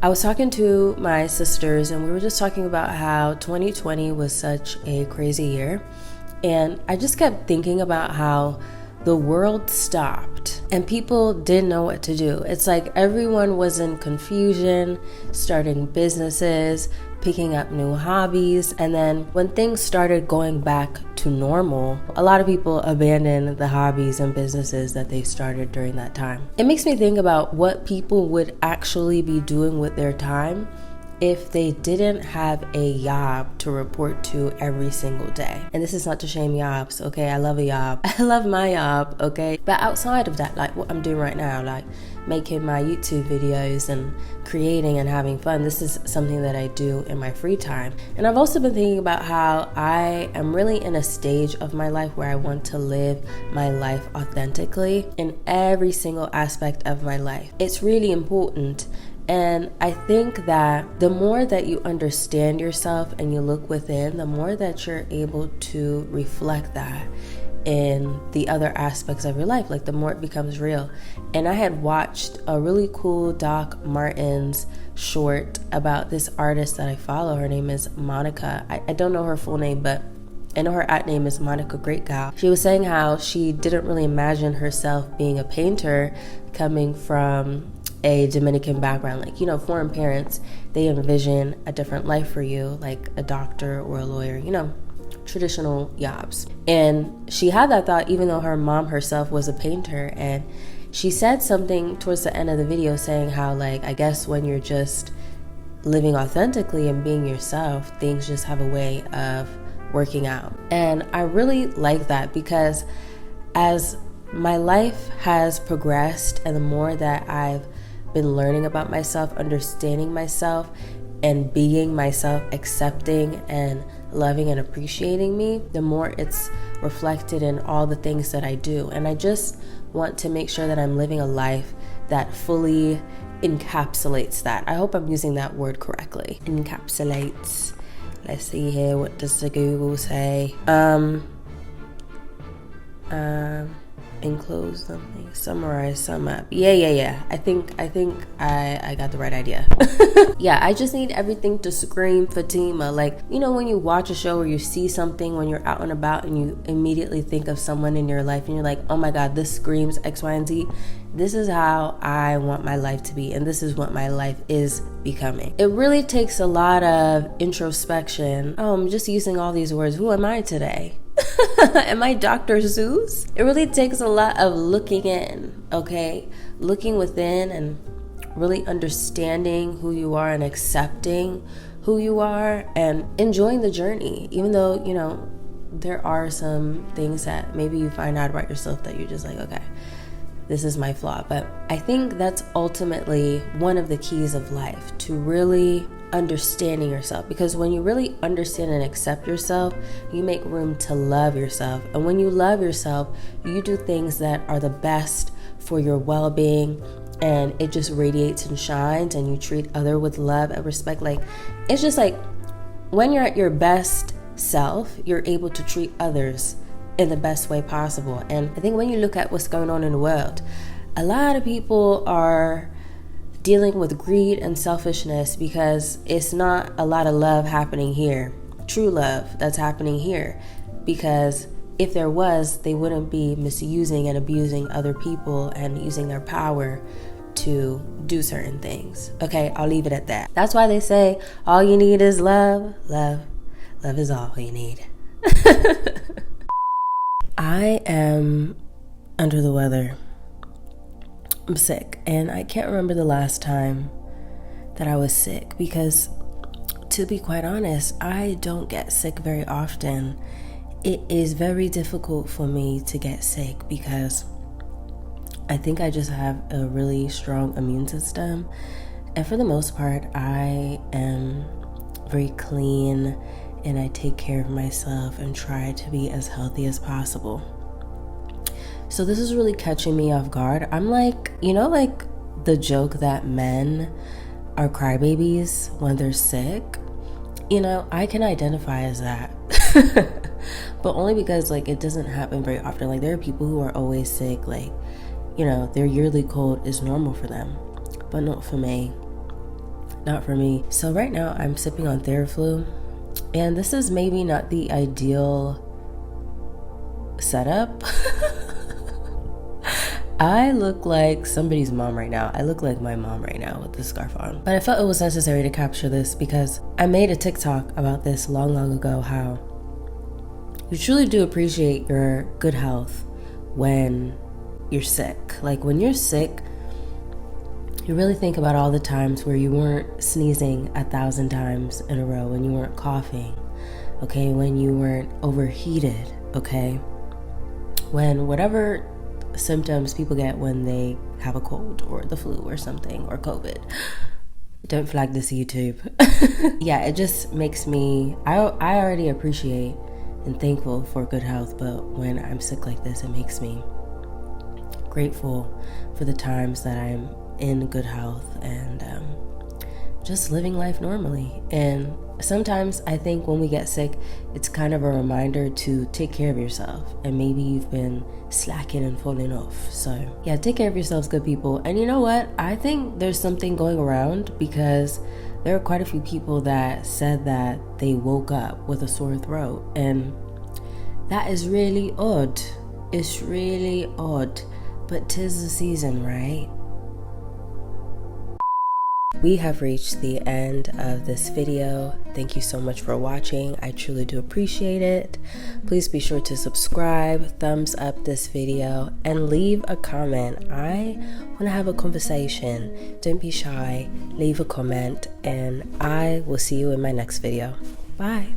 I was talking to my sisters and we were just talking about how 2020 was such a crazy year. And I just kept thinking about how the world stopped and people didn't know what to do. It's like everyone was in confusion, starting businesses, picking up new hobbies. And then when things started going back to normal, a lot of people abandoned the hobbies and businesses that they started during that time. It makes me think about what people would actually be doing with their time if they didn't have a job to report to every single day. And this is not to shame jobs, okay? I love a job. I love my job, okay? But outside of that, like what I'm doing right now, like making my YouTube videos and creating and having fun, this is something that I do in my free time. And I've also been thinking about how I am really in a stage of my life where I want to live my life authentically in every single aspect of my life. It's really important. And I think that the more that you understand yourself and you look within, the more that you're able to reflect that in the other aspects of your life, like the more it becomes real. And I had watched a really cool Doc Martens short about this artist that I follow. Her name is Monica. I don't know her full name, but I know her at name is Monica Great Gal. She was saying how she didn't really imagine herself being a painter coming from a Dominican background. Like, you know, foreign parents, they envision a different life for you, like a doctor or a lawyer, you know, traditional jobs. And she had that thought even though her mom herself was a painter. And she said something towards the end of the video saying how, like, I guess when you're just living authentically and being yourself, things just have a way of working out. And I really like that because as my life has progressed and the more that I've been learning about myself, understanding myself, and being myself, accepting and loving and appreciating me, the more it's reflected in all the things that I do. And I just want to make sure that I'm living a life that fully encapsulates that. I hope I'm using that word correctly. Encapsulates. Let's see here, what does the Google say? Enclose something, summarize, sum up. Yeah. I think I got the right idea. Yeah, I just need everything to scream Fatima. Like, you know, when you watch a show or you see something when you're out and about and you immediately think of someone in your life and you're like, oh my God, this screams X, Y, and Z. This is how I want my life to be, and this is what my life is becoming. It really takes a lot of introspection. Oh, I'm just using all these words. Who am I today? Am I Dr. Seuss? It really takes a lot of looking in, okay? Looking within and really understanding who you are and accepting who you are and enjoying the journey. Even though, you know, there are some things that maybe you find out about yourself that you're just like, okay, this is my flaw. But I think that's ultimately one of the keys of life, to really understanding yourself. Because when you really understand and accept yourself, you make room to love yourself. And when you love yourself, you do things that are the best for your well-being, and it just radiates and shines, and you treat other with love and respect. Like, it's just like when you're at your best self, you're able to treat others in the best way possible. And I think when you look at what's going on in the world, a lot of people are dealing with greed and selfishness because it's not a lot of love happening here, true love that's happening here. Because if there was, they wouldn't be misusing and abusing other people and using their power to do certain things. Okay, I'll leave it at that. That's why they say all you need is love. Love is all you need. I am under the weather. I'm sick, and I can't remember the last time that I was sick because, to be quite honest, I don't get sick very often. It is very difficult for me to get sick because I think I just have a really strong immune system, and for the most part, I am very clean and I take care of myself and try to be as healthy as possible. So this is really catching me off guard. I'm like, you know, like the joke that men are crybabies when they're sick. You know, I can identify as that. But only because, like, it doesn't happen very often. Like, there are people who are always sick. Like, you know, their yearly cold is normal for them, but not for me. not for me. So right now I'm sipping on Theraflu, and this is maybe not the ideal setup. I look like somebody's mom right now. I look like my mom right now with this scarf on. But I felt it was necessary to capture this because I made a TikTok about this long ago, how you truly do appreciate your good health when you're sick. Like when you're sick, you really think about all the times where you weren't sneezing 1,000 times in a row, when you weren't coughing, okay, when you weren't overheated, okay, when whatever symptoms people get when they have a cold or the flu or something, or COVID. Don't flag this YouTube. Yeah, it just makes me, I already appreciate and thankful for good health, but when I'm sick like this, it makes me grateful for the times that I'm in good health and just living life normally. And sometimes I think when we get sick, it's kind of a reminder to take care of yourself, and maybe you've been slacking and falling off. So yeah, take care of yourselves, good people. And you know what? I think there's something going around, because there are quite a few people that said that they woke up with a sore throat, and that is really odd. It's really odd, but 'tis the season, right? We have reached the end of this video. Thank you so much for watching. I truly do appreciate it. Please be sure to subscribe, thumbs up this video, and leave a comment. I want to have a conversation. Don't be shy. Leave a comment, and I will see you in my next video. Bye.